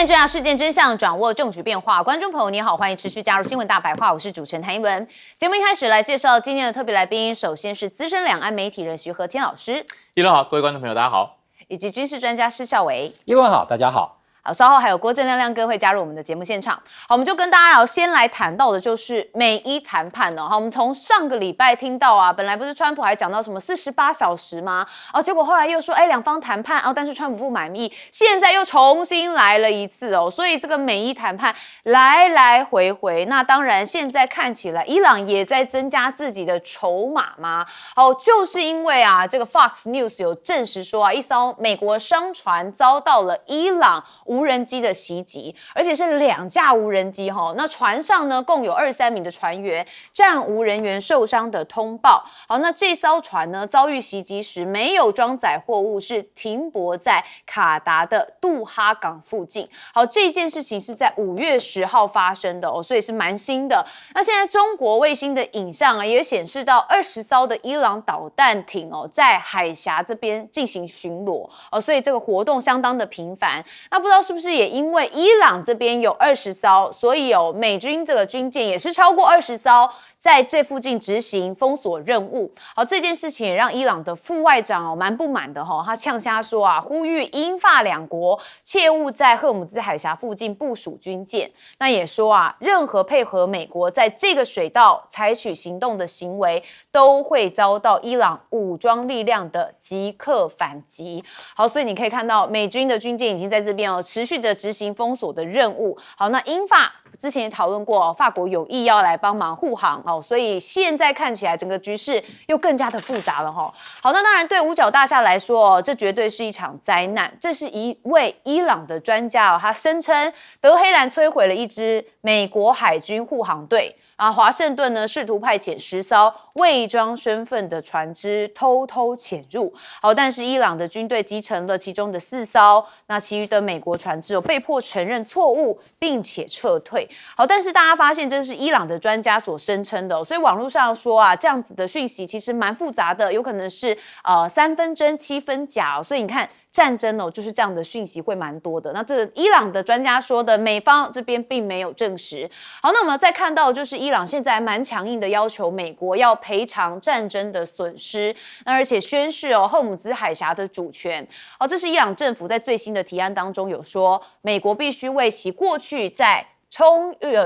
面追查事件真相，掌握政局变化。观众朋友你好，欢迎持续加入新闻大白话，我是主持人谭一文。节目一开始来介绍今天的特别来宾，首先是资深两岸媒体人徐和谦老师，一轮好，各位观众朋友大家好，以及军事专家施孝维。一轮好，大家好。好，稍后还有郭正亮哥会加入我们的节目现场。好，我们就跟大家先来谈到的就是美伊谈判哦。好，我们从上个礼拜听到啊，本来不是川普还讲到什么48小时吗？哦，结果后来又说，两方谈判哦，但是川普不满意，现在又重新来了一次哦。所以这个美伊谈判来来回回，那当然现在看起来伊朗也在增加自己的筹码吗？好，就是因为啊，这个 Fox News 有证实说啊，一艘美国商船遭到了伊朗无人机的袭击，而且是2架无人机哈。那船上呢，共有23名的船员，暂无人员受伤的通报。好，那这艘船呢，遭遇袭击时没有装载货物，是停泊在卡达的杜哈港附近。好，这件事情是在5月10号发生的哦，所以是蛮新的。那现在中国卫星的影像啊，也显示到20艘的伊朗导弹艇哦，在海峡这边进行巡逻哦，所以这个活动相当的频繁。那不知道是不是也因为伊朗这边有20艘，所以有美军这个军舰也是超过20艘，在这附近执行封锁任务。好，这件事情也让伊朗的副外长蛮不满的哈，他呛瞎说啊，呼吁英法两国切勿在赫姆兹海峡附近部署军舰。那也说啊，任何配合美国在这个水道采取行动的行为，都会遭到伊朗武装力量的即刻反击。好，所以你可以看到美军的军舰已经在这边持续的执行封锁的任务。好，那英法之前也讨论过，法国有意要来帮忙护航哦，所以现在看起来整个局势又更加的复杂了哈。好，那当然对五角大厦来说，这绝对是一场灾难。这是一位伊朗的专家他声称德黑兰摧毁了一支美国海军护航队。华盛顿呢试图派遣10艘伪装身份的船只偷偷潜入，好，但是伊朗的军队击沉了其中的4艘，那其余的美国船只被迫承认错误，并且撤退。好，但是大家发现这是伊朗的专家所声称的，所以网络上说啊，这样子的讯息其实蛮复杂的，有可能是3分真7分假，所以你看。战争就是这样的讯息会蛮多的。那这个伊朗的专家说的，美方这边并没有证实。好，那我们再看到就是伊朗现在蛮强硬的要求美国要赔偿战争的损失，那而且宣示赫姆兹海峡的主权。好，这是伊朗政府在最新的提案当中有说，美国必须为其过去在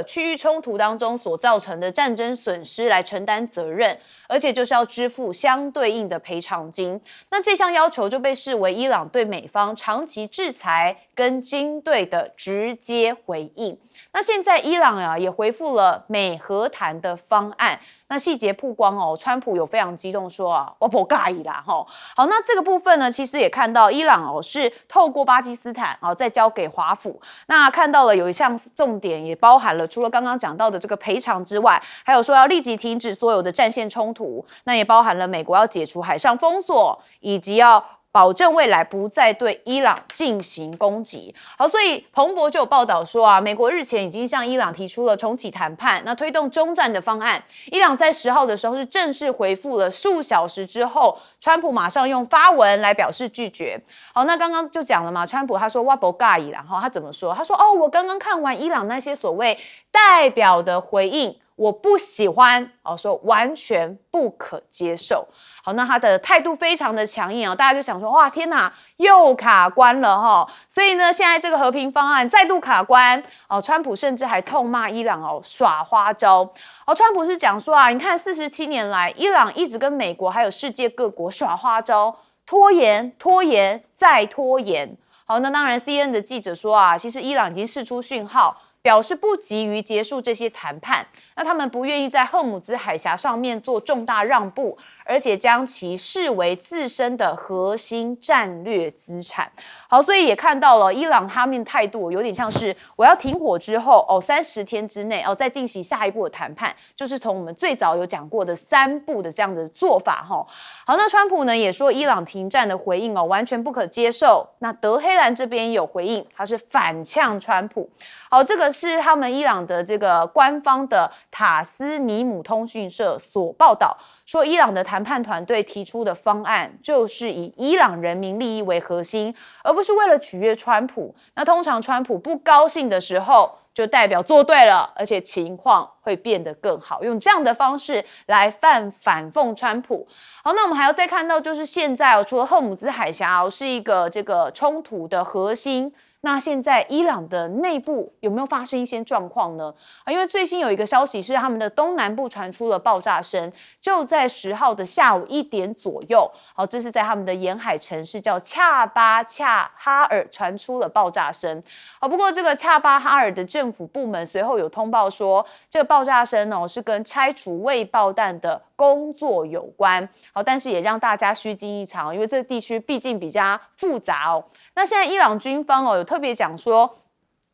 区域冲突当中所造成的战争损失来承担责任，而且就是要支付相对应的赔偿金。那这项要求就被视为伊朗对美方长期制裁跟军队的直接回应。那现在伊朗也回复了美和谈的方案。那细节曝光川普有非常激动说我不介意啦好，那这个部分呢，其实也看到伊朗是透过巴基斯坦再交给华府。那看到了有一项重点，也包含了除了刚刚讲到的这个赔偿之外，还有说要立即停止所有的战线冲突，那也包含了美国要解除海上封锁，以及要保证未来不再对伊朗进行攻击。好，所以彭博就有报道说美国日前已经向伊朗提出了重启谈判，那推动中战的方案。伊朗在10号的时候是正式回复了，数小时之后，川普马上用发文来表示拒绝。好，那刚刚就讲了嘛，川普他说我不介意啦，他怎么说？他说我刚刚看完伊朗那些所谓代表的回应，我不喜欢说完全不可接受。好，那他的态度非常的强硬大家就想说哇天哪，又卡关了所以呢，现在这个和平方案再度卡关川普甚至还痛骂伊朗耍花招川普是讲说你看47年来，伊朗一直跟美国还有世界各国耍花招，拖延再拖延。好，那当然 CNN 的记者说其实伊朗已经释出讯号，表示不急于结束这些谈判，那他们不愿意在赫姆兹海峡上面做重大让步，而且将其视为自身的核心战略资产。好，所以也看到了伊朗他们态度有点像是我要停火之后30天之内再进行下一步的谈判，就是从我们最早有讲过的3步的这样的做法好，那川普呢也说伊朗停战的回应完全不可接受。那德黑兰这边也有回应，他是反呛川普。好，这个是他们伊朗的这个官方的塔斯尼姆通讯社所报道。说伊朗的谈判团队提出的方案就是以伊朗人民利益为核心，而不是为了取悦川普。那通常川普不高兴的时候，就代表做对了，而且情况会变得更好，用这样的方式来反讽川普。好，那我们还要再看到，就是现在除了赫姆兹海峡是一个这个冲突的核心。那现在伊朗的内部有没有发生一些状况呢？因为最新有一个消息是他们的东南部传出了爆炸声，就在10号的下午1点左右。好，这是在他们的沿海城市叫恰巴恰哈尔传出了爆炸声。好，不过这个恰巴哈尔的政府部门随后有通报说，这个爆炸声是跟拆除未爆弹的工作有关。好，但是也让大家虚惊一场，因为这个地区毕竟比较复杂哦。那现在伊朗军方有特别讲说，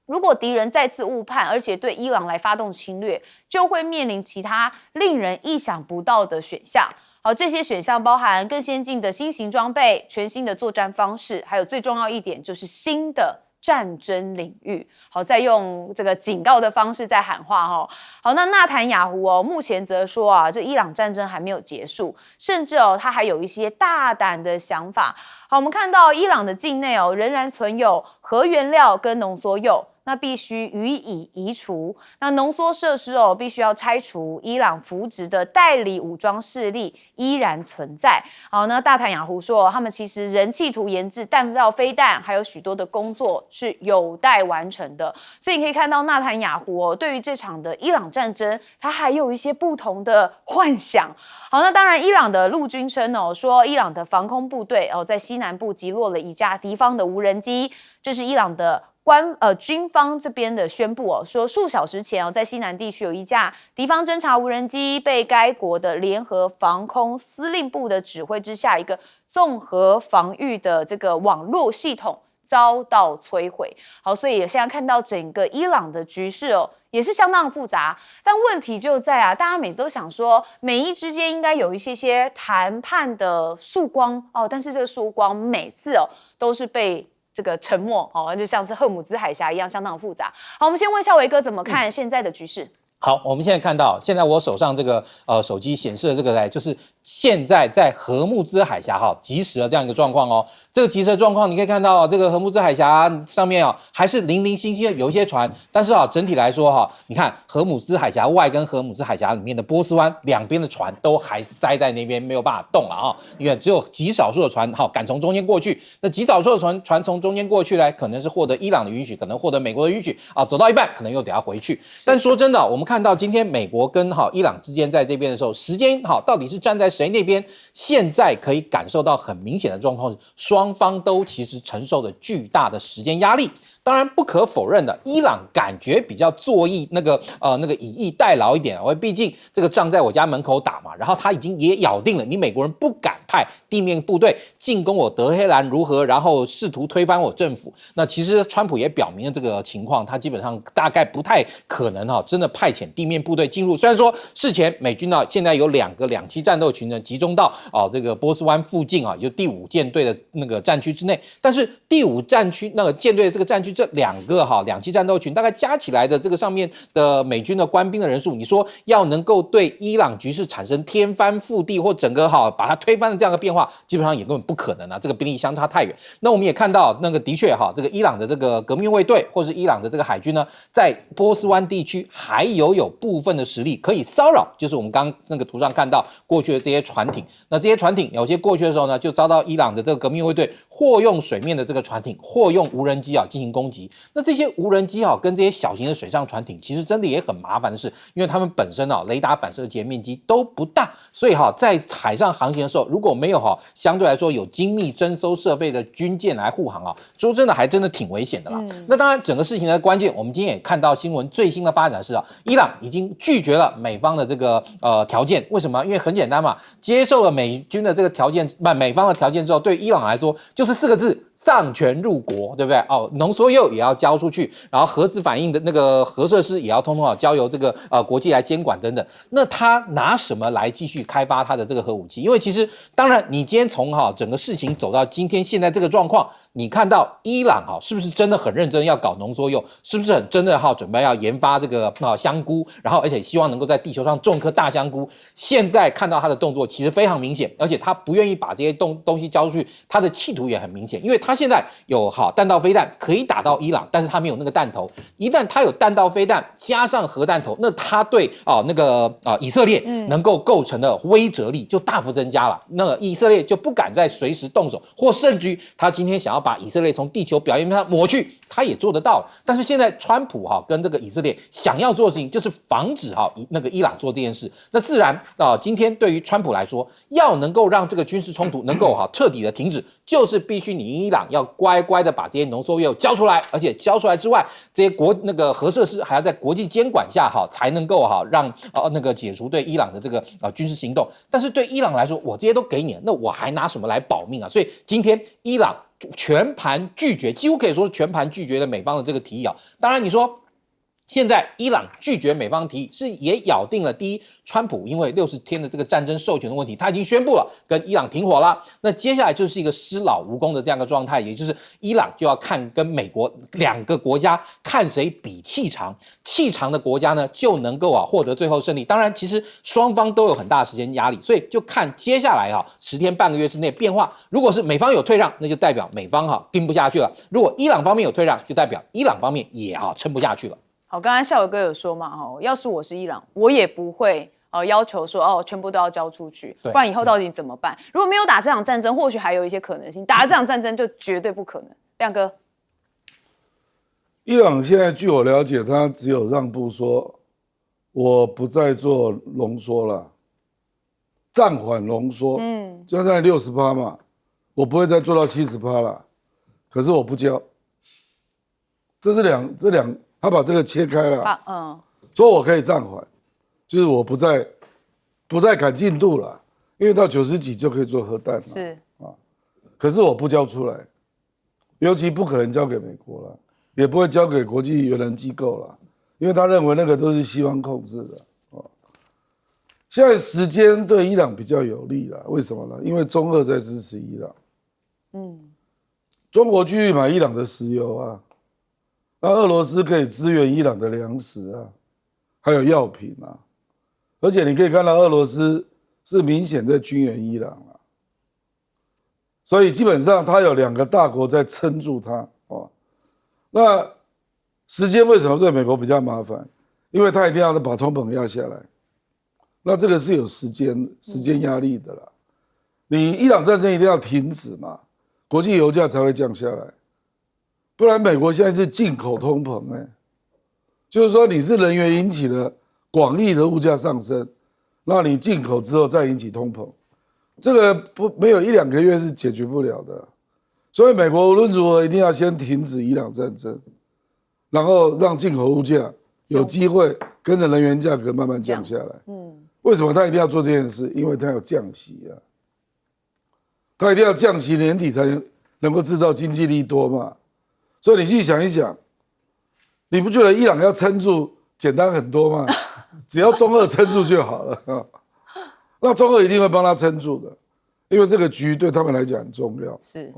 如果敌人再次误判，而且对伊朗来发动侵略，就会面临其他令人意想不到的选项。好，这些选项包含更先进的新型装备、全新的作战方式，还有最重要一点就是新的战争领域。好，再用这个警告的方式在喊话哈。好，那纳坦雅胡目前则说这伊朗战争还没有结束，甚至他还有一些大胆的想法。好，我们看到伊朗的境内仍然存有核原料跟浓缩铀，那必须予以移除。那浓缩设施必须要拆除，伊朗扶植的代理武装势力依然存在。好，那大坦雅胡说，他们其实仍企图研制弹道飞弹，还有许多的工作是有待完成的。所以你可以看到纳坦雅胡对于这场的伊朗战争，他还有一些不同的幻想。好，那当然，伊朗的陆军称说，伊朗的防空部队在西南部击落了一架敌方的无人机，这是伊朗的军方这边的宣布说数小时前在西南地区有一架敌方侦察无人机被该国的联合防空司令部的指挥之下，一个综合防御的这个网络系统遭到摧毁。好，所以现在看到整个伊朗的局势也是相当复杂，但问题就在大家每次都想说美伊之间应该有一些谈判的曙光但是这个曙光每次都是被这个沉默就像是赫姆兹海峡一样相当复杂。好，我们先问一下维哥怎么看现在的局势。好，我们现在看到，现在我手上这个手机显示的这个呢，就是现在在荷木兹海峡即时的这样一个状况这个即时的状况，你可以看到这个荷木兹海峡上面还是零零星星的有一些船，但是整体来说你看荷姆兹海峡外跟荷姆兹海峡里面的波斯湾两边的船都还塞在那边，没有办法动了因为只有极少数的船敢从中间过去。那极少数的船从中间过去呢，可能是获得伊朗的允许，可能获得美国的允许走到一半可能又得要回去。但说真的，我们看到今天美国跟伊朗之间在这边的时候，时间到底是站在谁那边？现在可以感受到很明显的状况是，双方都其实承受着巨大的时间压力。当然不可否认的，伊朗感觉比较坐以那个以逸待劳一点，因为毕竟这个仗在我家门口打嘛，然后他已经也咬定了，你美国人不敢派地面部队进攻我德黑兰如何，然后试图推翻我政府。那其实川普也表明了这个情况，他基本上大概不太可能真的派遣地面部队进入。虽然说事前美军现在有2个2栖战斗群呢集中到这个波斯湾附近也就第5舰队的那个战区之内，但是第5战区那个舰队的这个战区。这2个2栖战斗群大概加起来的这个上面的美军的官兵的人数，你说要能够对伊朗局势产生天翻覆地或整个把它推翻的这样的变化，基本上也根本不可能这个兵力相差太远。那我们也看到那个的确这个伊朗的这个革命卫队或是伊朗的这个海军呢，在波斯湾地区还有部分的实力可以骚扰，就是我们刚那个图上看到过去的这些船艇。那这些船艇有些过去的时候呢，就遭到伊朗的这个革命卫队或用水面的这个船艇，或用无人机进行攻击。那这些无人机跟这些小型的水上船艇，其实真的也很麻烦的是，因为他们本身雷达反射截面积都不大，所以在海上航行的时候，如果没有相对来说有精密侦搜设备的军舰来护航说真的还真的挺危险的啦。那当然整个事情的关键，我们今天也看到新闻最新的发展是伊朗已经拒绝了美方的这个条件。为什么？因为很简单嘛，接受了美军的这个条件，美方的条件之后，对伊朗来说就是4个字：丧权入国，对不对？浓缩铀也要交出去，然后核子反应的那个核设施也要通通交由这个国际来监管等等。那他拿什么来继续开发他的这个核武器？因为其实当然，你今天从整个事情走到今天现在这个状况，你看到伊朗是不是真的很认真要搞浓缩铀？是不是很真的准备要研发这个香菇？然后而且希望能够在地球上种棵大香菇。现在看到他的动作其实非常明显，而且他不愿意把这些东西交出去，他的企图也很明显，因为他现在有弹道飞弹可以打到伊朗，但是他没有那个弹头。一旦他有弹道飞弹加上核弹头，那他对以色列能够构成的威慑力就大幅增加了。那以色列就不敢再随时动手，或甚至于他今天想要把以色列从地球表面上抹去，他也做得到。但是现在川普跟这个以色列想要做的事情就是防止伊朗做这件事。那自然今天对于川普来说，要能够让这个军事冲突能够彻底的停止，就是必须你伊朗要乖乖的把这些浓缩铀交出来，而且交出来之外，这些核设施还要在国际监管下才能够让解除对伊朗的这个军事行动。但是对伊朗来说，我这些都给你了，那我还拿什么来保命啊？所以今天伊朗全盘拒绝，几乎可以说是全盘拒绝了美方的这个提议。当然你说现在伊朗拒绝美方提议，是也咬定了第一，川普因为60天的这个战争授权的问题，他已经宣布了跟伊朗停火了。那接下来就是一个失老无功的这样一个状态，也就是伊朗就要看跟美国两个国家看谁比气长，气长的国家呢就能够获得最后胜利。当然，其实双方都有很大的时间压力，所以就看接下来10天半个月之内变化。如果是美方有退让，那就代表美方盯不下去了；如果伊朗方面有退让，就代表伊朗方面也撑不下去了。好，刚才孝伟哥有说嘛，要是我是伊朗，我也不会要求说全部都要交出去，不然以后到底怎么办？如果没有打这场战争，或许还有一些可能性；打了这场战争，就绝对不可能。亮哥，伊朗现在据我了解，他只有让步说，我不再做浓缩了，暂缓浓缩，就在60%嘛，我不会再做到70%了，可是我不交，这两。他把这个切开了，说我可以暂缓，就是我不再赶进度了，因为到90几就可以做核弹了，是可是我不交出来，尤其不可能交给美国了，也不会交给国际原能机构了，因为他认为那个都是西方控制的现在时间对伊朗比较有利了，为什么呢？因为中俄在支持伊朗，中国继续买伊朗的石油啊。那俄罗斯可以支援伊朗的粮食啊，还有药品啊，而且你可以看到俄罗斯是明显在军援伊朗啊，所以基本上它有2个大国在撑住它那时间为什么对美国比较麻烦？因为它一定要把通膨压下来，那这个是有时间压力的啦。你伊朗战争一定要停止嘛，国际油价才会降下来。不然美国现在是进口通膨就是说你是能源引起的广义的物价上升，那你进口之后再引起通膨，这个没有1-2个月是解决不了的。所以美国无论如何一定要先停止伊朗战争，然后让进口物价有机会跟着能源价格慢慢降下来。为什么他一定要做这件事？因为他要降息啊，他一定要降息，年底才能够制造经济利多嘛。所以你去想一想，你不觉得伊朗要撑住简单很多吗？只要中俄撑住就好了那中俄一定会帮他撑住的，因为这个局对他们来讲很重要。是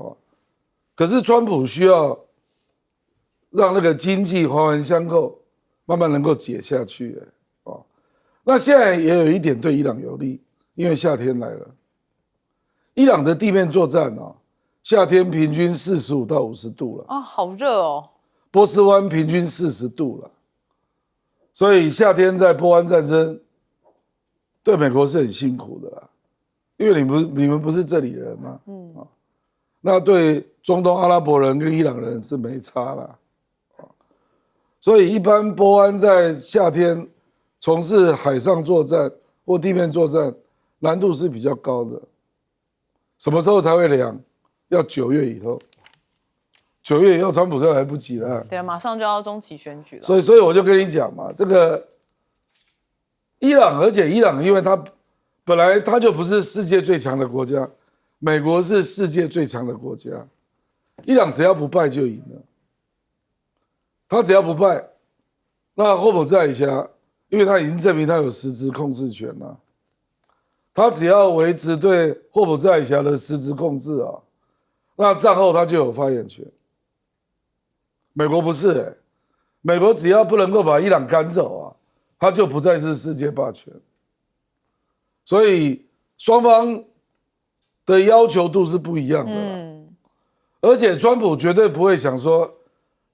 可是川普需要让那个经济环环相扣，慢慢能够解下去那现在也有一点对伊朗有利，因为夏天来了，伊朗的地面作战夏天平均45到50度了好热哦。波斯湾平均40度了，所以夏天在波湾战争对美国是很辛苦的啦，因为你们不是这里人嘛，那对中东阿拉伯人跟伊朗人是没差啦，所以一般波湾在夏天从事海上作战或地面作战难度是比较高的，什么时候才会凉？要9月以后，9月以后川普就来不及了。对啊，马上就要中期选举了。所以我就跟你讲嘛，这个伊朗，而且伊朗因为它本来它就不是世界最强的国家，美国是世界最强的国家，伊朗只要不败就赢了。他只要不败，那霍姆兹海峡，因为他已经证明他有实质控制权了，他只要维持对霍姆兹海峡的实质控制啊，那战后他就有发言权。美国不是美国只要不能够把伊朗赶走啊，他就不再是世界霸权。所以双方的要求度是不一样的啦。而且川普绝对不会想说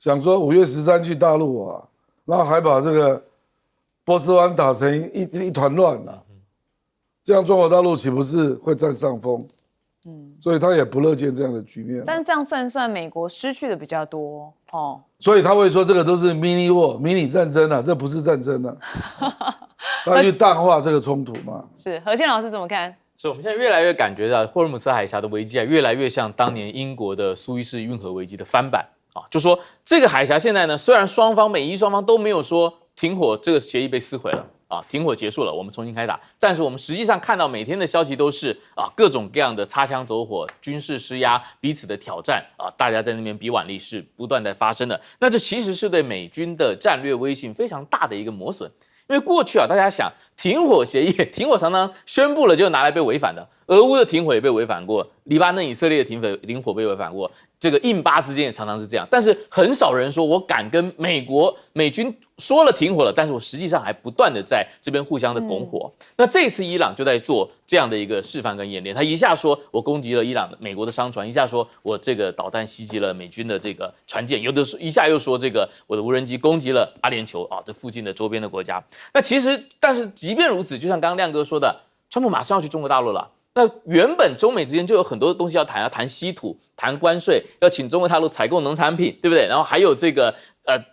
5月13去大陆啊，然后还把这个波斯湾打成一团乱啊，这样中国大陆岂不是会占上风？所以他也不乐见这样的局面。但这样算算，美国失去的比较多哦。所以他会说这个都是 mini war 迷你战争啊，这不是战争啊，他去淡化这个冲突嘛。是何宪老师怎么看？是我们现在越来越感觉到霍尔姆兹海峡的危机啊，越来越像当年英国的苏伊士运河危机的翻版啊，就说这个海峡现在呢，虽然美伊双方都没有说停火，这个协议被撕毁了。停火结束了，我们重新开打。但是我们实际上看到每天的消息都是各种各样的擦枪走火、军事施压、彼此的挑战大家在那边比腕力是不断在发生的。那这其实是对美军的战略威信非常大的一个磨损。因为过去大家想停火协议，停火常常宣布了就拿来被违反的，俄乌的停火也被违反过，黎巴嫩、以色列的停火被违反过，这个印巴之间也常常是这样。但是很少人说我敢跟美军说了停火了，但是我实际上还不断的在这边互相的拱火。那这一次伊朗就在做这样的一个示范跟演练，他一下说我攻击了美国的商船，一下说我这个导弹袭击了美军的这个船舰，有的一下又说这个我的无人机攻击了阿联酋这附近的周边的国家。那但是即便如此，就像刚刚亮哥说的，川普马上要去中国大陆了。那原本中美之间就有很多东西要谈稀土、谈关税，要请中国大陆采购农产品，对不对？然后还有这个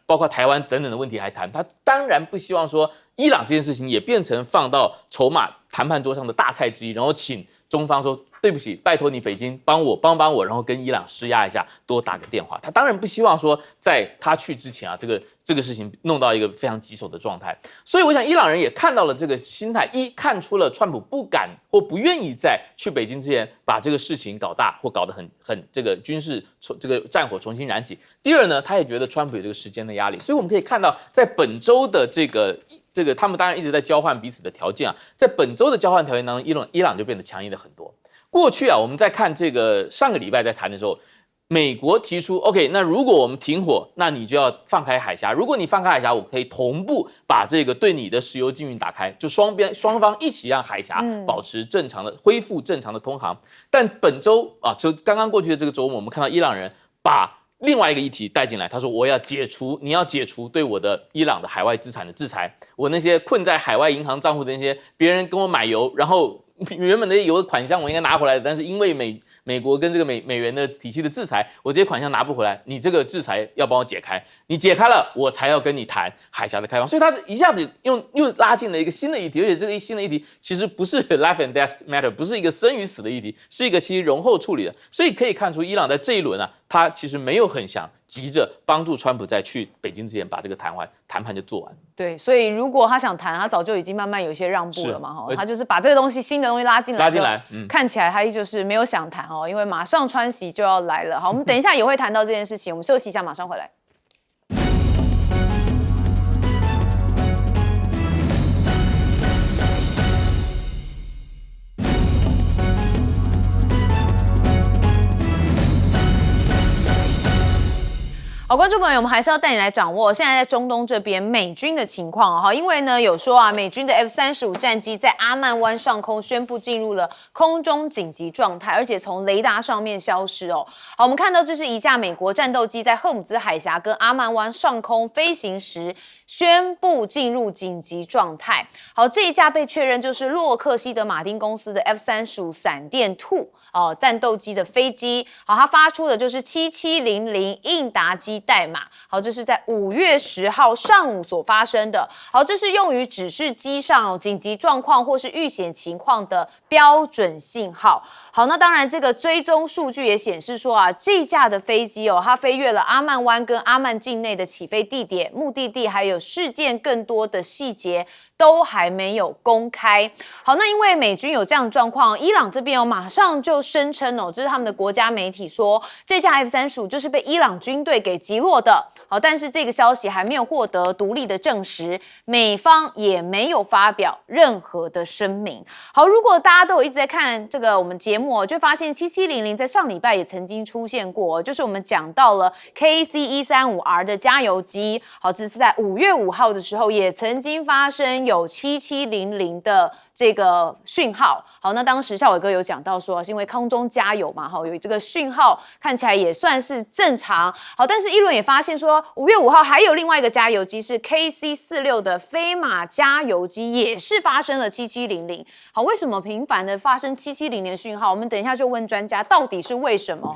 包括台湾等等的问题还谈。他当然不希望说伊朗这件事情也变成放到筹码谈判桌上的大菜之一，然后请中方说对不起，拜托你北京帮我，然后跟伊朗施压一下，多打个电话。他当然不希望说在他去之前这个事情弄到一个非常棘手的状态。所以我想伊朗人也看到了这个心态，看出了川普不敢或不愿意在去北京之前把这个事情搞大或搞得很这个军事这个战火重新燃起。第二呢，他也觉得川普有这个时间的压力，所以我们可以看到在本周的这个他们当然一直在交换彼此的条件在本周的交换条件当中，伊朗就变得强硬了很多。过去我们在看这个上个礼拜在谈的时候，美国提出 OK， 那如果我们停火，那你就要放开海峡。如果你放开海峡，我可以同步把这个对你的石油禁运打开，就双方一起让海峡保持恢复正常的通航。但本周就刚刚过去的这个周末，我们看到伊朗人把另外一个议题带进来，他说你要解除对我的伊朗的海外资产的制裁，我那些困在海外银行账户的那些别人跟我买油，然后原本的油的款项我应该拿回来的，但是因为美国跟这个美元的体系的制裁，我这些款项拿不回来，你这个制裁要帮我解开，你解开了，我才要跟你谈海峡的开放。所以他一下子又拉进了一个新的议题，而且这个新的议题其实不是 life and death matter， 不是一个生与死的议题，是一个其实容后处理的。所以可以看出，伊朗在这一轮他其实没有很想急着帮助川普在去北京之前把这个谈判就做完。对，所以如果他想谈，他早就已经慢慢有一些让步了嘛，他就是把这个新的东西拉进来，看起来他依旧是没有想谈因为马上川习就要来了。好，我们等一下也会谈到这件事情，我们休息一下，马上回来。好，观众朋友，我们还是要带你来掌握现在在中东这边美军的情况因为呢有说美军的 F-35战机在阿曼湾上空宣布进入了空中紧急状态，而且从雷达上面消失好，我们看到这是一架美国战斗机在赫姆兹海峡跟阿曼湾上空飞行时宣布进入紧急状态。好，这一架被确认就是洛克希德马丁公司的 F-35闪电兔战斗机的飞机。好，它发出的就是7700应答机代码。好，这是在5月10号上午所发生的。好，这是用于指示机上紧急状况或是遇险情况的标准信号。好，那当然这个追踪数据也显示说这架的飞机它飞越了阿曼湾跟阿曼境内的起飞地点、目的地，还有事件更多的细节都还没有公开。好，那因为美军有这样的状况，伊朗这边马上就声称这是他们的国家媒体说，这架 F-35就是被伊朗军队给击落的。好，但是这个消息还没有获得独立的证实，美方也没有发表任何的声明。好，如果大家都有一直在看这个我们节目就发现7700在上礼拜也曾经出现过，就是我们讲到了 KC-135R 的加油机。好，这是在5月5号的时候也曾经发生有7700的这个讯号。好，那当时孝伟哥有讲到说，是因为空中加油嘛，有这个讯号看起来也算是正常。好，但是一轮也发现说，5月5号还有另外一个加油机是 KC-46的飞马加油机，也是发生了7700。好，为什么频繁的发生7700的讯号？我们等一下就问专家，到底是为什么？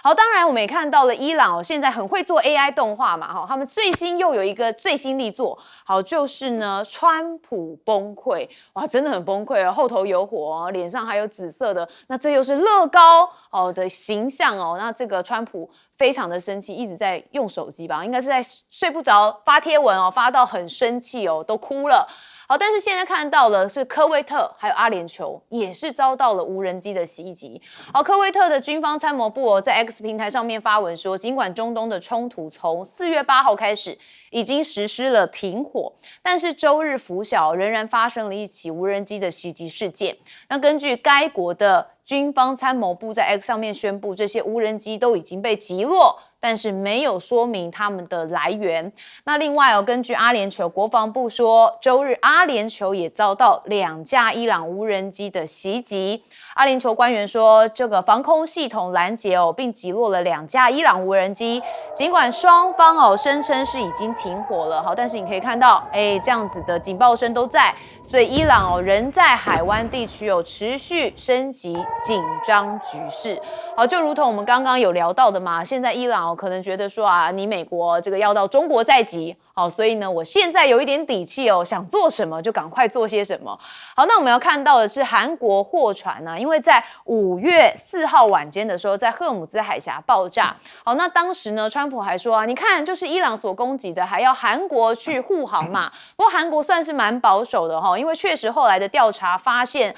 好，当然我们也看到了伊朗现在很会做 AI 动画嘛，他们最新又有一个最新力作，好，就是呢川普崩溃，哇，真的很崩溃后头有火脸上还有紫色的，那这又是乐高的形象那这个川普非常的生气，一直在用手机吧，应该是在睡不着发贴文发到很生气都哭了。好，但是现在看到了是科威特还有阿联酋也是遭到了无人机的袭击。好，科威特的军方参谋部在 X 平台上面发文说，尽管中东的冲突从4月8号开始已经实施了停火，但是周日拂晓仍然发生了一起无人机的袭击事件。那根据该国的军方参谋部在 X 上面宣布，这些无人机都已经被击落，但是没有说明他们的来源。那另外根据阿联酋国防部说，周日阿联酋也遭到2架伊朗无人机的袭击。阿联酋官员说，这个防空系统拦截并击落了2架伊朗无人机。尽管双方声称是已经停火了，好，但是你可以看到，这样子的警报声都在，所以伊朗仍在海湾地区持续升级紧张局势。好，就如同我们刚刚有聊到的嘛，现在伊朗可能觉得说你美国这个要到中国再击。好，所以呢，我现在有一点底气想做什么就赶快做些什么。好，那我们要看到的是韩国货船因为在5月4号晚间的时候，在赫姆兹海峡爆炸。好，那当时呢，川普还说你看，就是伊朗所攻击的，还要韩国去护航嘛。不过韩国算是蛮保守的因为确实后来的调查发现，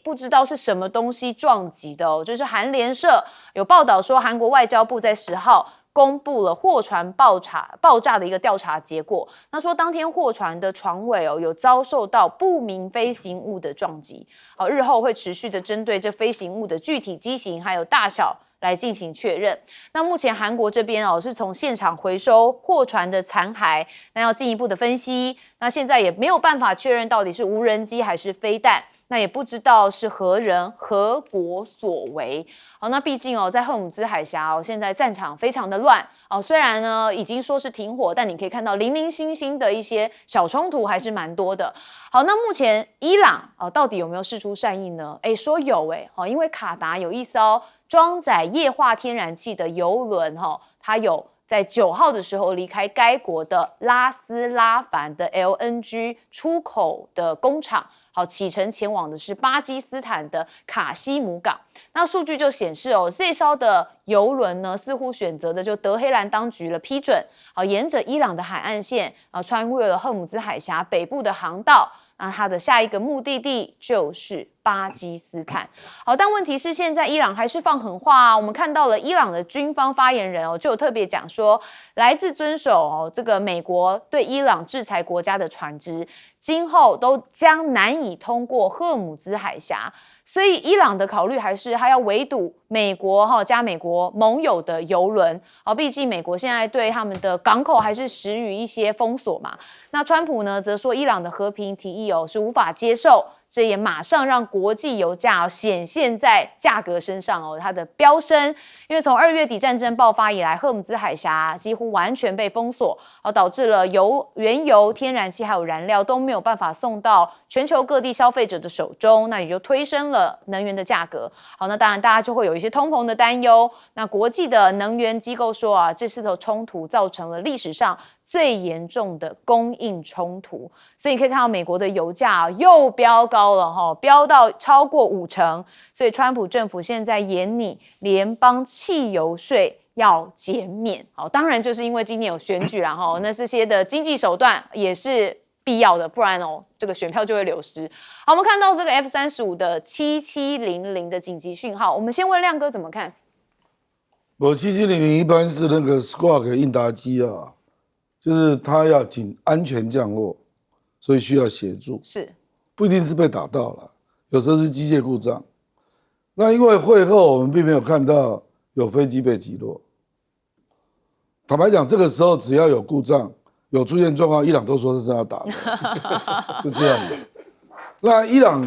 不知道是什么东西撞击的就是韩联社有报道说，韩国外交部在10号。公布了货船爆炸的一个调查结果。那说当天货船的船尾有遭受到不明飞行物的撞击。日后会持续的针对这飞行物的具体机型还有大小来进行确认。那目前韩国这边是从现场回收货船的残骸，那要进一步的分析。那现在也没有办法确认到底是无人机还是飞弹。那也不知道是何人何国所为。好，那毕竟在赫姆兹海峡现在战场非常的乱虽然呢已经说是停火，但你可以看到零零星星的一些小冲突还是蛮多的。好，那目前伊朗到底有没有释出善意呢？说有因为卡达有一艘装载液化天然气的油轮它有在9号的时候离开该国的拉斯拉凡的 LNG 出口的工厂。好，启程前往的是巴基斯坦的卡西姆港。那数据就显示这艘的油轮呢，似乎选择的就德黑兰当局了批准，沿着伊朗的海岸线穿越了赫姆兹海峡北部的航道。那它的下一个目的地就是巴基斯坦。好，但问题是现在伊朗还是放狠话我们看到了伊朗的军方发言人就有特别讲说，来自遵守这个美国对伊朗制裁国家的船只，今后都将难以通过赫姆兹海峡。所以伊朗的考虑还是他要围堵美国加美国盟友的油轮毕竟美国现在对他们的港口还是施予一些封锁嘛。那川普呢则说伊朗的和平提议是无法接受，这也马上让国际油价显现在价格身上它的飙升。因为从2月底战争爆发以来，赫姆兹海峡几乎完全被封锁导致了原油、天然气还有燃料都没有办法送到全球各地消费者的手中，那也就推升了能源的价格。好，那当然大家就会有一些通膨的担忧。那国际的能源机构说这次的冲突造成了历史上最严重的供应冲突。所以你可以看到美国的油价又飙高了飙到超过50%。所以川普政府现在研拟联邦汽油税要减免。好，当然就是因为今年有选举啦那这些的经济手段也是必要的，不然这个选票就会流失。好，我们看到这个 F-35的7700的紧急讯号，我们先问亮哥怎么看？我7700一般是那个 Squawk 应答机啊，就是它要安全降落，所以需要协助，是不一定是被打到了，有时候是机械故障。那因为会后我们并没有看到有飞机被击落。坦白讲，这个时候只要有故障、有出现状况，伊朗都说是要打的，就这样的。那伊朗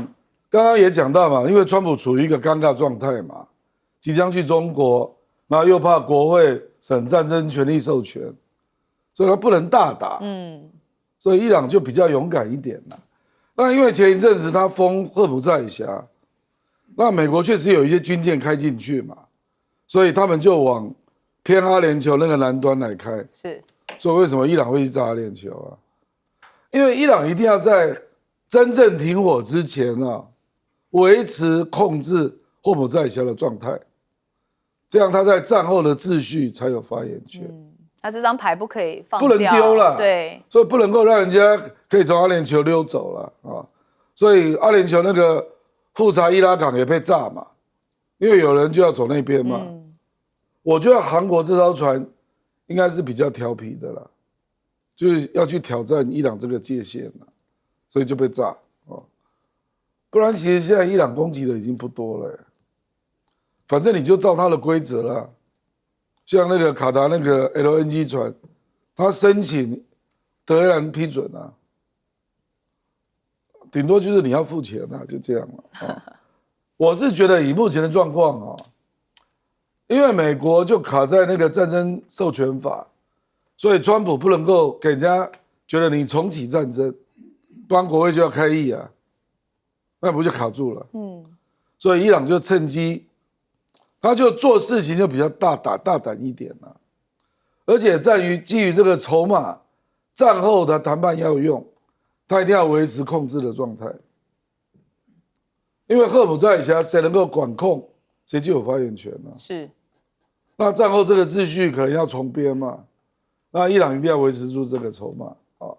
刚刚也讲到嘛，因为川普处于一个尴尬状态嘛，即将去中国，然后又怕国会审战争权利授权，所以他不能大打。所以伊朗就比较勇敢一点了。那因为前一阵子他封霍姆兹海峡，那美国确实有一些军舰开进去嘛，所以他们就往偏阿联酋那个南端来开，是，所以为什么伊朗会去炸阿联酋啊？因为伊朗一定要在真正停火之前啊，维持控制霍姆兹海峡的状态，这样他在战后的秩序才有发言权。他这张牌不可以放掉，不能丢了，对，所以不能够让人家可以从阿联酋溜走了啊。所以阿联酋那个富查伊拉港也被炸嘛，因为有人就要走那边嘛。我觉得韩国这艘船应该是比较调皮的啦，就是要去挑战伊朗这个界限了，所以就被炸哦。不然其实现在伊朗攻击的已经不多了，反正你就照他的规则啦。像那个卡达那个 LNG 船，他申请德黑兰批准啊，顶多就是你要付钱啊，就这样了啊。我是觉得以目前的状况啊。因为美国就卡在那个战争授权法，所以川普不能够给人家觉得你重启战争，不然国会就要开议啊，那不就卡住了？所以伊朗就趁机，他就做事情就比较大胆一点啊，而且在于基于这个筹码，战后的谈判要用，他一定要维持控制的状态，因为赫姆兹海峡谁能够管控，谁就有发言权啊。是。那战后这个秩序可能要重编嘛，那伊朗一定要维持住这个筹码啊，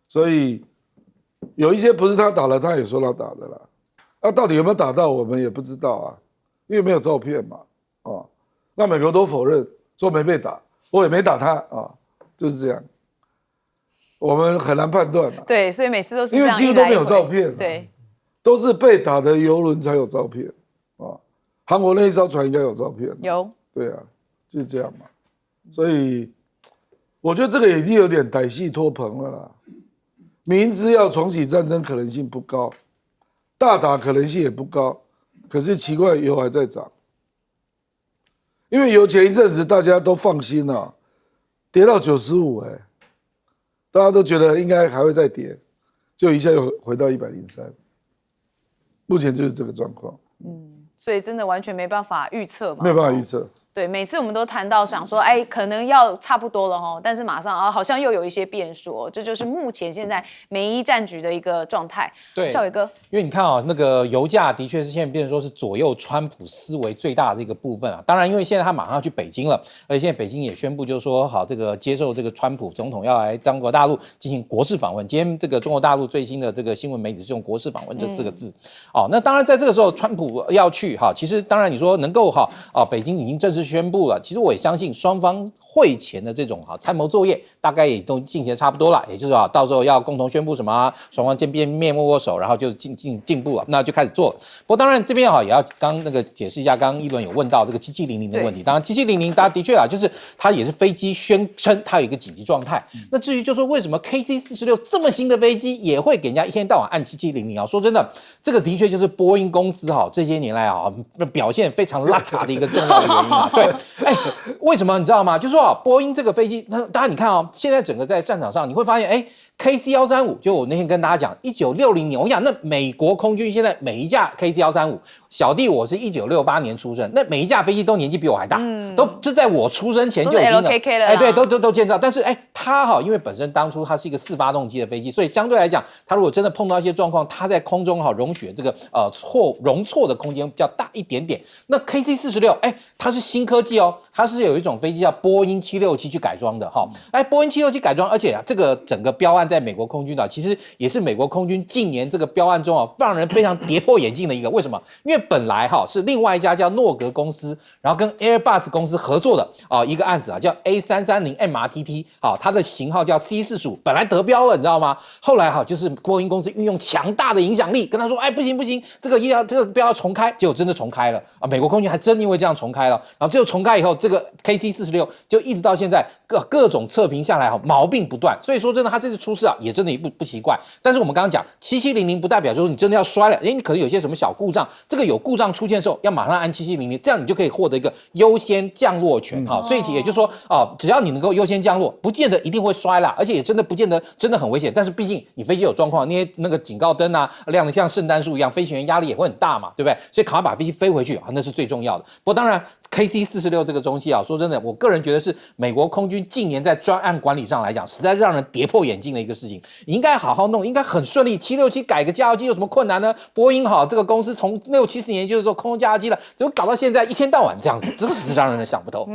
所以有一些不是他打了，他也说他打的啦，那到底有没有打到，我们也不知道啊，因为没有照片嘛，啊，那美国都否认说没被打，我也没打他啊，就是这样，我们很难判断啊。对，所以每次都是因为几乎都没有照片，对，都是被打的游轮才有照片啊，韩国那一艘船应该有照片，有。对啊，就是这样嘛，所以我觉得这个已经有点歹戏拖棚了啦。明知要重启战争可能性不高，大打可能性也不高，可是奇怪，油还在涨。因为油前一阵子大家都放心了，跌到95，大家都觉得应该还会再跌，就一下又回到103，目前就是这个状况。所以真的完全没办法预测嘛，没有办法预测。对，每次我们都谈到想说，可能要差不多了哈，但是马上好像又有一些变数，这就是目前现在美伊战局的一个状态。对，孝瑋哥，因为你看那个油价的确是现在变成说是左右川普思维最大的一个部分啊。当然，因为现在他马上要去北京了，而且现在北京也宣布就是说，好，这个接受这个川普总统要来中国大陆进行国事访问。今天这个中国大陆最新的这个新闻媒体是用国事访问这4个字。那当然在这个时候，川普要去其实当然你说能够北京已经正式宣布了，其实我也相信双方会前的这种参谋作业大概也都进行的差不多了，也就是到时候要共同宣布什么，双方见面握手，然后就进步了，那就开始做了。不过当然这边也要刚那个解释一下，刚刚一轮有问到这个7700的问题。当然7700大家的确就是它也是飞机宣称它有一个紧急状态。那至于就说为什么 KC-46这么新的飞机也会给人家一天到晚按7700说真的，这个的确就是波音公司这些年来表现非常邋遢的一个重要的原因对。为什么你知道吗？就是说波音这个飞机，那当然你看现在整个在战场上，你会发现KC-135，就我那天跟大家讲，1960年，我讲那美国空军现在每一架 KC-135，小弟我是1968年出生，那每一架飞机都年纪比我还大，都是在我出生前就已经了，LKK 了，对，都建造。但是它因为本身当初它是一个4发动机的飞机，所以相对来讲，它如果真的碰到一些状况，它在空中容许这个容错的空间比较大一点点。那 KC-46，它是新科技它是有一种飞机叫波音767去改装的波音767改装，而且这个整个标案在美国空军的，其实也是美国空军近年这个标案中让人非常跌破眼镜的一个。为什么？因为本来是另外一家叫诺格公司，然后跟 Airbus 公司合作的一个案子叫 A330 MRTT， 它的型号叫 C45，本来得标了，你知道吗？后来就是波音公司运用强大的影响力跟他说，哎，不行，这个标要重开，结果真的重开了美国空军还真因为这样重开了，然后最后重开以后，这个 KC46就一直到现在各种测评下来毛病不断，所以说真的他这次出事也真的不奇怪。但是我们刚刚讲7700不代表就是你真的要摔了，因为可能有些什么小故障，这个有故障出现的时候要马上按7700，这样你就可以获得一个优先降落权所以也就是说只要你能够优先降落，不见得一定会摔啦，而且也真的不见得真的很危险。但是毕竟你飞机有状况，那个警告灯亮得像圣诞树一样，飞行员压力也会很大嘛，对不对？所以赶快把飞机飞回去那是最重要的。不过当然 KC46这个东西说真的，我个人觉得是美国空军近年在专案管理上来讲，实在让人跌破眼镜的一个事情。你应该好好弄，应该很顺利。767改个加油机有什么困难呢？波音这个公司从60、70年就是做空中加油机了，怎么搞到现在一天到晚这样子？这个是让人想不透。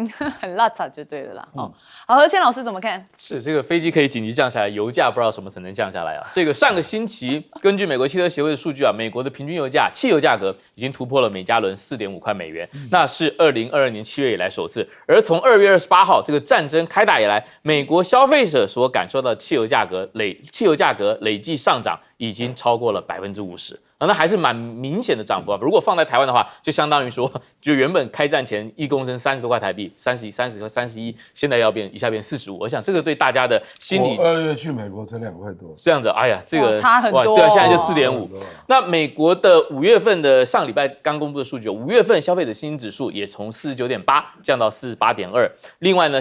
很邋遢就对了啦。好，何谦老师怎么看？是这个飞机可以紧急降下来，油价不知道什么才能降下来这个上个星期根据美国汽车协会的数据美国的平均油价，汽油价格已经突破了每加仑4.5块美元，那是2022年7月以来首次。而从2月28号这个战争开打以来，美国消费者所感受到汽油价格累计上涨已经超过了50%。那还是蛮明显的涨幅如果放在台湾的话，就相当于说，就原本开战前1公升30多块台币，30和31，现在一下变45。我想这个对大家的心理，我2月去美国才2块多，这样子，哎呀，这个差很多。对现在就4.5。那美国的5月份的上礼拜刚公布的数据，5月份消费者信心指数也从49.8降到48.2。另外呢，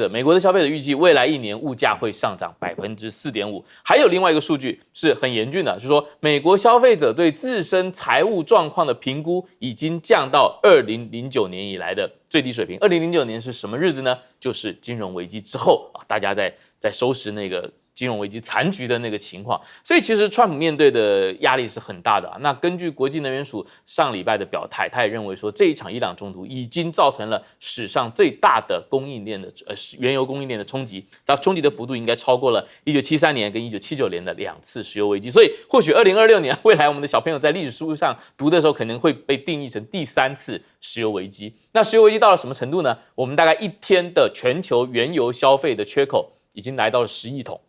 美国的消费者预计未来1年物价会上涨4.5%。还有另外一个数据是很严峻的，就是说美国消费者对自身财务状况的评估已经降到2009年以来的最低水平。2009年是什么日子呢？就是金融危机之后大家在收拾那个金融危机残局的那个情况，所以其实川普面对的压力是很大的那根据国际能源署上礼拜的表态，他也认为说这一场伊朗冲突已经造成了史上最大的供应链的原油供应链的冲击，它冲击的幅度应该超过了1973年跟1979年的2次石油危机。所以或许2026年未来我们的小朋友在历史书上读的时候，可能会被定义成第3次石油危机。那石油危机到了什么程度呢？我们大概一天的全球原油消费的缺口已经来到了10亿桶。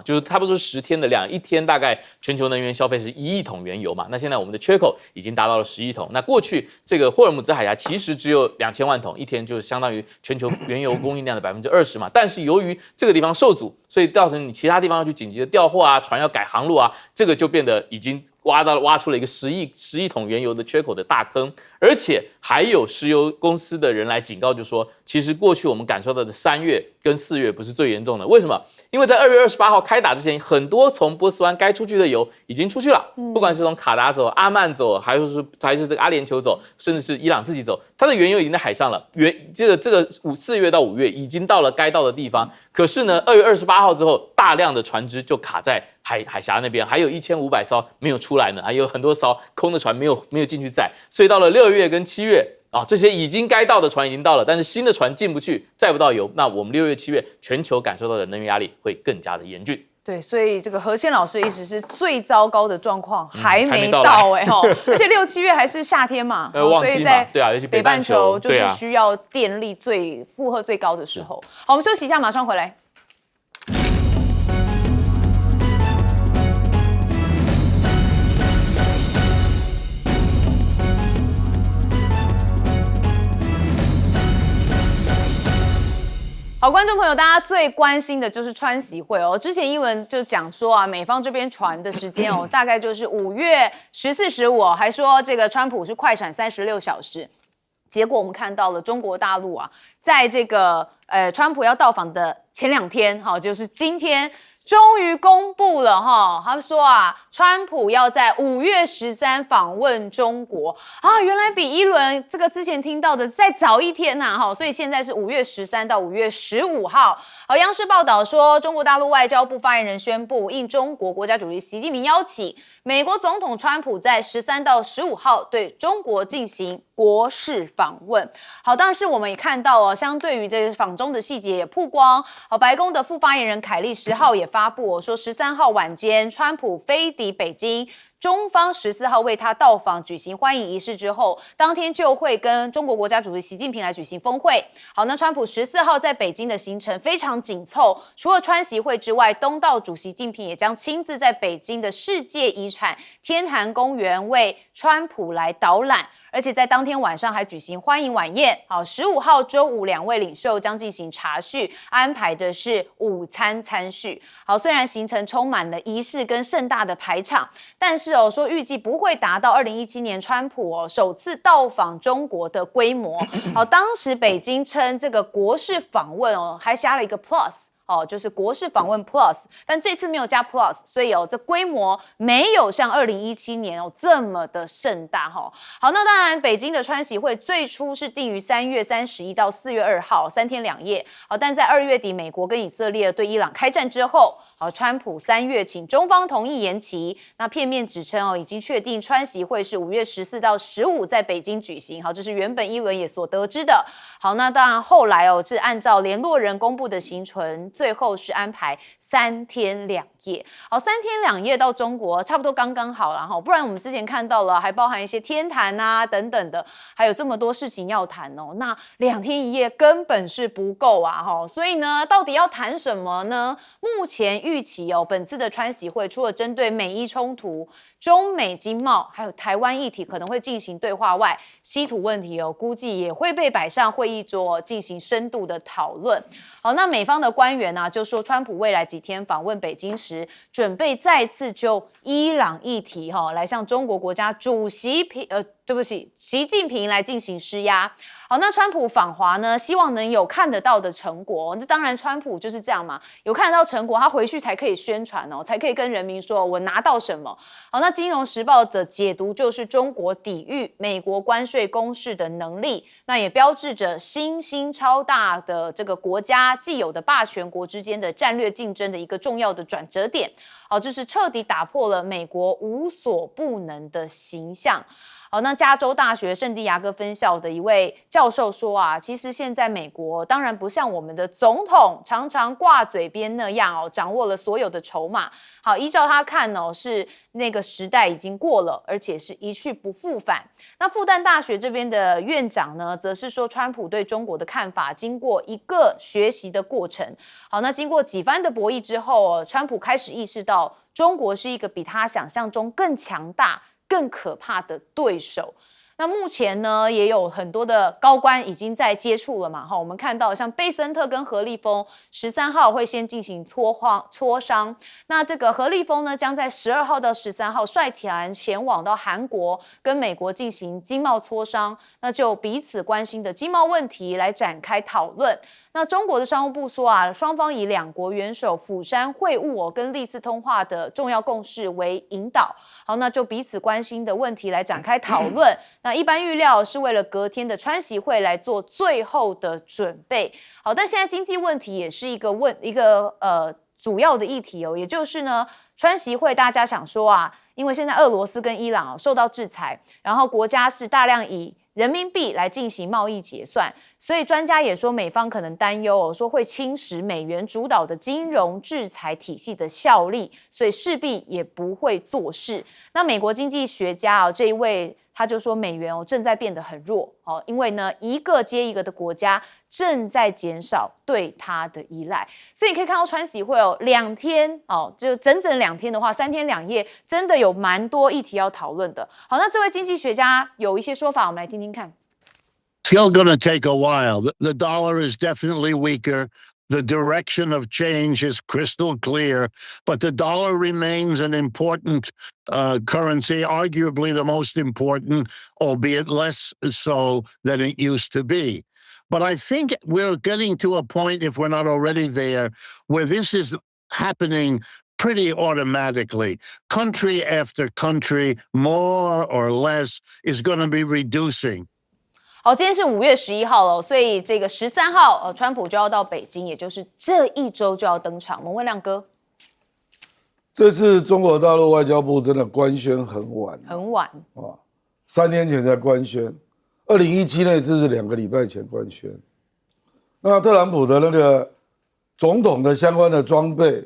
就是差不多10天的量，一天大概全球能源消费是1亿桶原油嘛，那现在我们的缺口已经达到了10亿桶。那过去这个霍尔木兹海峡其实只有2000万桶，一天就相当于全球原油供应量的20%嘛。但是由于这个地方受阻，所以造成你其他地方要去紧急的调货船要改航路这个就变得已经挖出了一个10亿桶原油的缺口的大坑。而且还有石油公司的人来警告，就说其实过去我们感受到的3月跟4月不是最严重的。为什么？因为在2月28号开打之前，很多从波斯湾该出去的油已经出去了，不管是从卡达走、阿曼走，还是这个阿联酋走，甚至是伊朗自己走，它的原油已经在海上了。这个4月到5月已经到了该到的地方，可是呢，2月28号之后，大量的船只就卡在海峡那边，还有1500艘没有出来呢，还有很多艘空的船没有进去载，所以到了6月跟7月这些已经该到的船已经到了，但是新的船进不去，载不到油，那我们6月、7月全球感受到的能源压力会更加的严峻。对，所以这个何谦老师的意思是最糟糕的状况还没到而且6、7月还是夏天嘛，所以在尤其北半球就是需要电力负荷最高的时候。好，我们休息一下，马上回来。好，观众朋友，大家最关心的就是川习会之前英文就讲说美方这边传的时间大概就是5月14、15还说这个川普是快闪36小时。结果我们看到了中国大陆在这个川普要到访的前2天，就是今天。终于公布了他们说川普要在5月13访问中国原来比一轮这个之前听到的再早一天所以现在是5月13到5月15号。好，央视报道说，中国大陆外交部发言人宣布，应中国国家主席习近平邀请，美国总统川普在13到15号对中国进行国事访问。好，但是我们也看到相对于这个访中的细节也曝光，白宫的副发言人凯利10号也发布说13号晚间，川普飞抵北京。中方14号为他到访举行欢迎仪式之后，当天就会跟中国国家主席习近平来举行峰会。好，那川普14号在北京的行程非常紧凑，除了川习会之外，东道主习近平也将亲自在北京的世界遗产天坛公园为川普来导览。而且在当天晚上还举行欢迎晚宴。好，15号周五两位领袖将进行茶叙，安排的是午餐餐叙。好，虽然行程充满了仪式跟盛大的排场，但是说预计不会达到2017年川普首次到访中国的规模。好，当时北京称这个国事访问还加了一个 plus。就是国事访问 Plus， 但这次没有加 Plus， 所以这规模没有像2017年这么的盛大好，那当然，北京的川习会最初是定于3月31到4月2号3天2夜，但在2月底美国跟以色列对伊朗开战之后，川普3月请中方同意延期，那片面指称已经确定川习会是5月14到15在北京举行，这是原本一轮也所得知的。好，那当然后来是按照联络人公布的行程，最后是安排3天2夜。好，3天2夜到中国差不多刚刚好了哈，不然我们之前看到了还包含一些天坛啊等等的，还有这么多事情要谈那2天1夜根本是不够啊哈，所以呢，到底要谈什么呢？目前预期本次的川习会除了针对美伊冲突、中美经贸还有台湾议题可能会进行对话外，稀土问题估计也会被摆上会议桌进行深度的讨论。好，那美方的官员就说，川普未来几天访问北京时，准备再次就伊朗议题来向中国国家主席习近平来进行施压。好，那川普访华呢，希望能有看得到的成果。这当然，川普就是这样嘛，有看得到成果，他回去才可以宣传才可以跟人民说我拿到什么。好，那《金融时报》的解读就是中国抵御美国关税攻势的能力，那也标志着新兴超大的这个国家既有的霸权国之间的战略竞争的一个重要的转折点。好，就是彻底打破了美国无所不能的形象。好，那加州大学圣地亚哥分校的一位教授说其实现在美国当然不像我们的总统常常挂嘴边那样掌握了所有的筹码。好，依照他看是那个时代已经过了，而且是一去不复返。那复旦大学这边的院长呢，则是说川普对中国的看法经过一个学习的过程。好，那经过几番的博弈之后，川普开始意识到中国是一个比他想象中更强大、更可怕的对手。那目前呢，也有很多的高官已经在接触了嘛，我们看到像贝森特跟何立峰13号会先进行磋商，那这个何立峰呢，将在12号到13号率团前往到韩国跟美国进行经贸磋商，那就彼此关心的经贸问题来展开讨论。那中国的商务部说双方以2国元首釜山会晤跟历次通话的重要共识为引导，好，那就彼此关心的问题来展开讨论。那一般预料是为了隔天的川习会来做最后的准备。好，但现在经济问题也是一个主要的议题也就是呢，川习会大家想说因为现在俄罗斯跟伊朗受到制裁，然后国家是大量以人民币来进行贸易结算，所以专家也说美方可能担忧说会侵蚀美元主导的金融制裁体系的效力，所以势必也不会做事。那美国经济学家这一位他就说美元正在变得很弱因为呢一个接一个的国家正在减少对它的依赖，所以你可以看到川习会2天就整整2天的话，3天2夜真的有蛮多议题要讨论的。好，那这位经济学家有一些说法，我们来听听看。Still going to take a while. The dollar is definitely weaker. The direction of change is crystal clear, but the dollar remains an important currency, arguably the most important, albeit less so than it used to be. But I think we're getting to a point, if we're not already there, where this is happening pretty automatically. Country after country, more or less, is going to be reducing. 好，今天是5月11号了，所以这个13号川普就要到北京，也就是这一周就要登场。我们问亮哥，这次中国大陆外交部真的官宣很晚，很晚3天前才官宣，2017那次是2个礼拜前官宣。那特朗普的那个总统的相关的装备，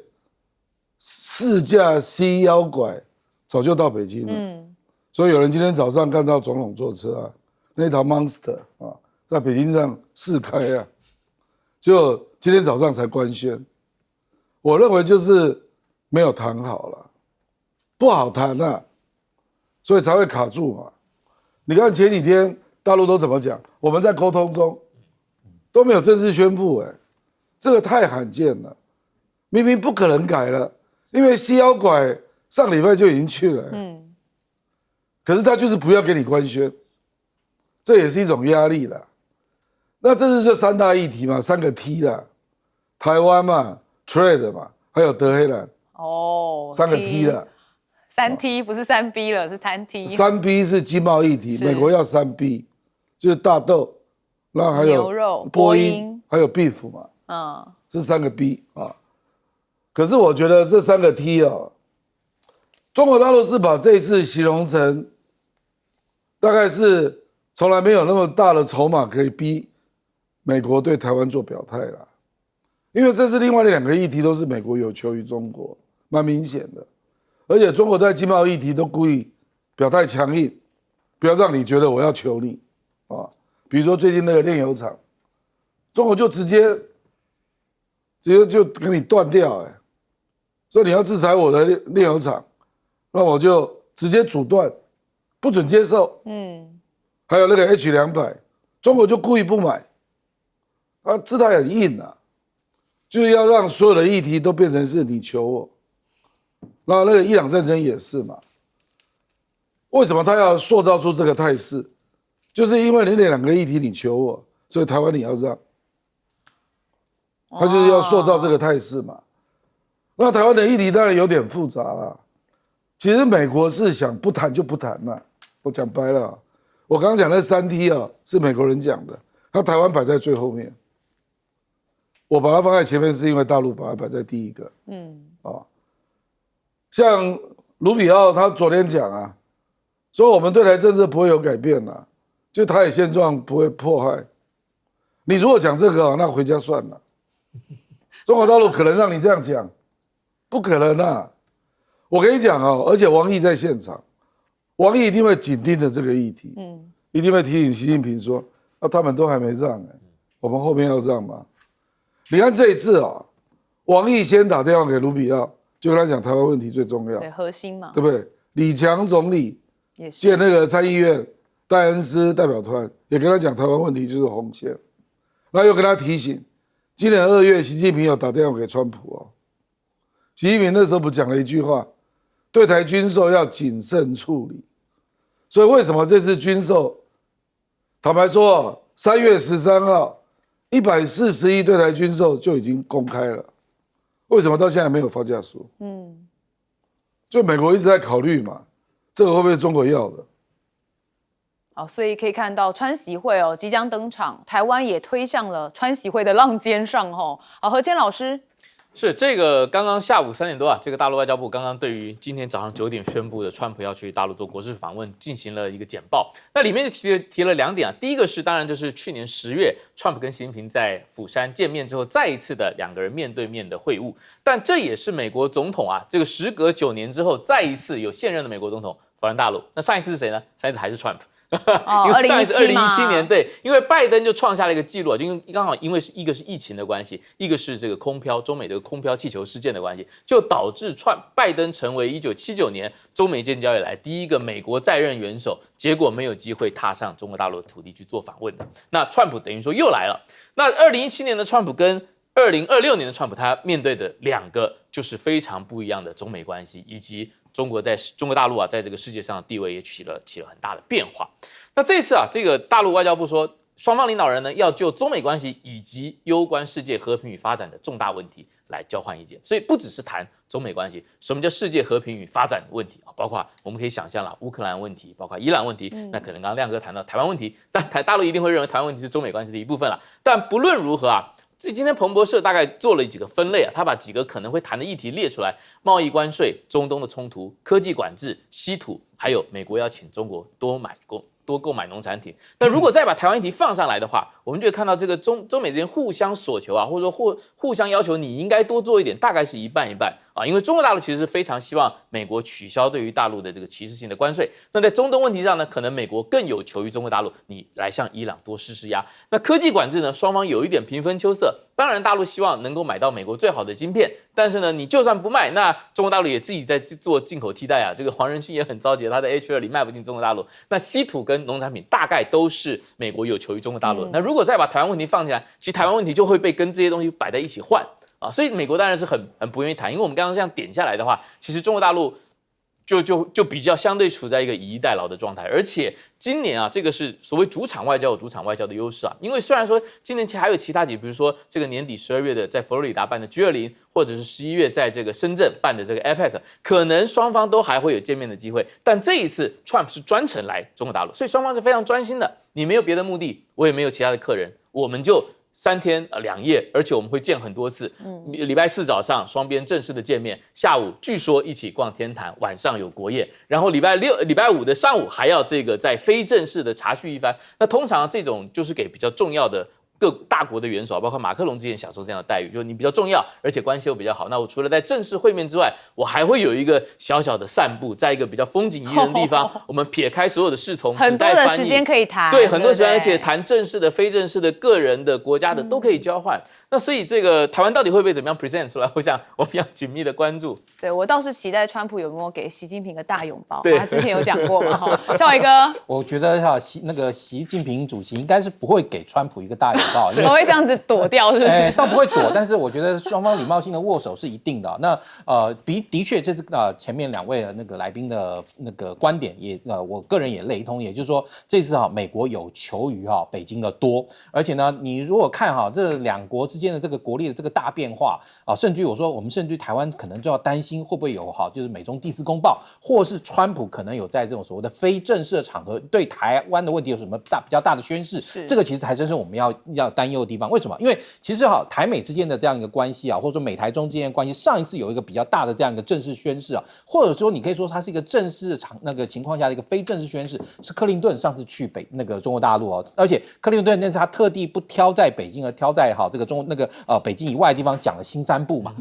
4架 C 妖拐早就到北京了。所以有人今天早上看到总统坐车啊，那条 Monster 啊，在北京上试开啊，就今天早上才官宣。我认为就是没有谈好了，不好谈啊，所以才会卡住嘛。你看前几天大陆都怎么讲？我们在沟通中都没有正式宣布，这个太罕见了。明明不可能改了，因为西妖拐上礼拜就已经去了，可是他就是不要给你官宣，这也是一种压力啦。那这次就3大议题嘛，3个 T 啦，台湾嘛 ，Trade 嘛，还有德黑兰，3个 T 啦。3T 不是3B 了，是3T。3B 是经贸议题，美国要3B， 就是大豆，那还有牛肉、波音，还有 beef 嘛，是3个 B 啊。可是我觉得这3个 T 啊，中国大陆是把这一次形容成大概是从来没有那么大的筹码可以逼美国对台湾做表态啦，因为这是另外的2个议题都是美国有求于中国，蛮明显的。而且中国在经贸议题都故意表态强硬，不要让你觉得我要求你啊。比如说最近那个炼油厂，中国就直接就给你断掉，说你要制裁我的炼油厂，那我就直接阻断，不准接受。还有那个 H200，中国就故意不买，姿态很硬啊，就是要让所有的议题都变成是你求我。那个伊朗战争也是嘛，为什么他要塑造出这个态势？就是因为你那2个议题你求我，所以台湾你要让，他就是要塑造这个态势嘛。那台湾的议题当然有点复杂啦。其实美国是想不谈就不谈嘛，我讲白了，我刚刚讲那3T 啊，是美国人讲的，他台湾摆在最后面，我把它放在前面是因为大陆把它摆在第一个。像卢比奥他昨天讲啊，说我们对台政策不会有改变啦，就台海现状不会迫害。你如果讲这个，那回家算了。中国大陆可能让你这样讲，不可能啊！我跟你讲哦，而且王毅在现场，王毅一定会紧盯着这个议题，一定会提醒习近平说，他们都还没让，我们后面要让嘛。你看这一次啊，王毅先打电话给卢比奥。就跟他讲台湾问题最重要，对，核心嘛，对不对？李强总理见那个参议院戴恩斯代表团，也跟他讲台湾问题就是红线，然后又跟他提醒，今年2月习近平有打电话给川普哦，习近平那时候不讲了一句话，对台军售要谨慎处理，所以为什么这次军售，坦白说，3月13号140亿对台军售就已经公开了。为什么到现在没有发价书？就美国一直在考虑嘛，这个会不会中国要的？所以可以看到川习会即将登场，台湾也推向了川习会的浪尖上何谦老师。是这个，刚刚下午3点多啊，这个大陆外交部刚刚对于今天早上9点宣布的川普要去大陆做国事访问进行了一个简报。那里面就提了2点啊，第一个是当然就是去年10月，川普跟习近平在釜山见面之后，再一次的2个人面对面的会晤。但这也是美国总统啊，这个时隔9年之后，再一次有现任的美国总统访问大陆。那上一次是谁呢？上一次还是川普。因为上一次2017年，对，因为拜登就创下了一个记录啊，就刚好因为一个是疫情的关系，一个是这个中美这个空飘气球事件的关系，就导致拜登成为1979年中美建交以来第一个美国在任元首，结果没有机会踏上中国大陆的土地去做访问的。那川普等于说又来了。那2017年的川普跟2026年的川普，他面对的2个就是非常不一样的中美关系，以及中国大陆啊，在这个世界上的地位也起了很大的变化。那这次啊，这个大陆外交部说，双方领导人呢要就中美关系以及攸关世界和平与发展的重大问题来交换意见，所以不只是谈中美关系，什么叫世界和平与发展的问题啊？包括我们可以想象了乌克兰问题，包括伊朗问题，那可能刚刚亮哥谈到台湾问题，但大陆一定会认为台湾问题是中美关系的一部分了。但不论如何啊，今天彭博社大概做了几个分类啊，他把几个可能会谈的议题列出来：贸易关税、中东的冲突、科技管制、稀土，还有美国要请中国多购买农产品。那如果再把台湾议题放上来的话，我们就会看到这个中美之间互相索求啊，或者说互相要求你应该多做一点，大概是一半一半啊。因为中国大陆其实是非常希望美国取消对于大陆的这个歧视性的关税。那在中东问题上呢，可能美国更有求于中国大陆，你来向伊朗多施压。那科技管制呢，双方有一点平分秋色。当然，大陆希望能够买到美国最好的晶片，但是呢，你就算不卖，那中国大陆也自己在做进口替代啊。这个黄仁勋也很着急，他在 H2里卖不进中国大陆。那稀土跟农产品大概都是美国有求于中国大陆。那如果再把台湾问题放进来，其实台湾问题就会被跟这些东西摆在一起换啊。所以美国当然是很不愿意谈，因为我们刚刚这样点下来的话，其实中国大陆就比较相对处在一个以逸待劳的状态，而且今年啊，这个是所谓主场外交有主场外交的优势啊，因为虽然说今年还有其他比如说这个年底12月的在佛罗里达办的 G20，或者是11月在这个深圳办的这个 APEC， 可能双方都还会有见面的机会，但这一次 Trump 是专程来中国大陆，所以双方是非常专心的，你没有别的目的，我也没有其他的客人，我们就3天2夜，而且我们会见很多次。礼拜4早上双边正式的见面，下午据说一起逛天坛，晚上有国宴，然后礼拜5的上午还要这个在非正式的茶叙一番。那通常这种就是给比较重要的各大国的元首，包括马克龙之前享受这样的待遇，就是你比较重要，而且关系又比较好。那我除了在正式会面之外，我还会有一个小小的散步，在一个比较风景宜人的地方，我们撇开所有的侍从，很多的时间可以谈，对，很多时间，而且谈正式的、非正式的、个人的、国家的都可以交换。那所以这个台湾到底会被怎么样 present 出来？我想我们要紧密的关注。对，我倒是期待川普有没有给习近平个大拥抱，对他之前有讲过嘛哈。孝伟哥，我觉得习近平主席应该是不会给川普一个大拥抱，因为我会这样子躲掉，是不是？倒不会躲，但是我觉得双方礼貌性的握手是一定的。那的确，这是前面2位那个来宾的那个观点也我个人也雷同，也就是说这次美国有求于北京的多，而且呢，你如果看这2国之间的这个国力的这个大变化甚至于我说我们甚至于台湾可能就要担心会不会有就是美中第4公报，或是川普可能有在这种所谓的非正式的场合对台湾的问题有什么比较大的宣示，这个其实才真是我们要担忧的地方。为什么？因为其实台美之间的这样一个关系或者说美台中之间的关系，上一次有一个比较大的这样一个正式宣示或者说你可以说它是一个正式那个情况下的一个非正式宣示，是克林顿上次去那个中国大陆而且克林顿那次他特地不挑在北京，而挑在这个北京以外的地方讲了新3部嘛。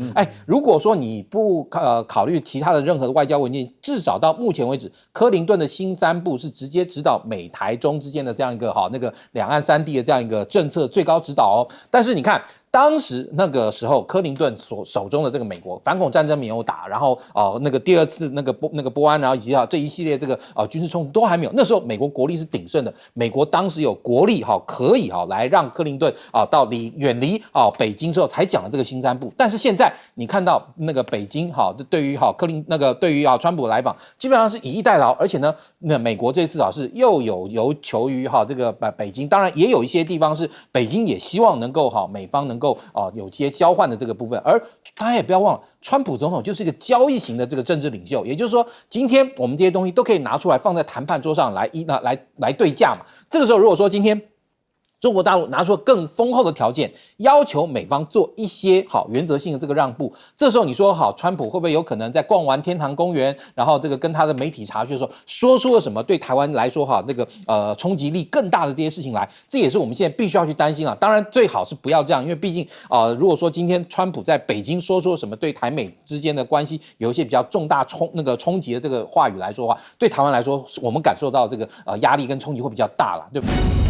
如果说你不考虑其他的任何的外交文件，至少到目前为止，克林顿的新3部是直接指导美台中之间的这样一个那个两岸3地的这样一个政策最高指导但是你看。当时那个时候，克林顿手中的这个美国反恐战争没有打，然后那个第2次那个波安，然后以及这一系列这个军事冲突都还没有。那时候美国国力是鼎盛的，美国当时有国力可以来让克林顿到远离北京之后才讲了这个新3部。但是现在你看到那个北京对于对于川普来访，基本上是以逸待劳，而且呢，那美国这次是又有求于这个北京，当然也有一些地方是北京也希望能够美方能够有些交换的这个部分，而大家也不要忘了，川普总统就是一个交易型的这个政治领袖，也就是说，今天我们这些东西都可以拿出来放在谈判桌上来对价嘛。这个时候，如果说今天中国大陆拿出更丰厚的条件，要求美方做一些原则性的这个让步。这时候你说川普会不会有可能在逛完天堂公园，然后这个跟他的媒体查询的时候，说出了什么对台湾来说那个冲击力更大的这些事情来？这也是我们现在必须要去担心当然最好是不要这样，因为毕竟如果说今天川普在北京说出了什么对台美之间的关系有一些比较重大冲击的这个话语来说的话，对台湾来说，我们感受到这个压力跟冲击会比较大啦，对不对？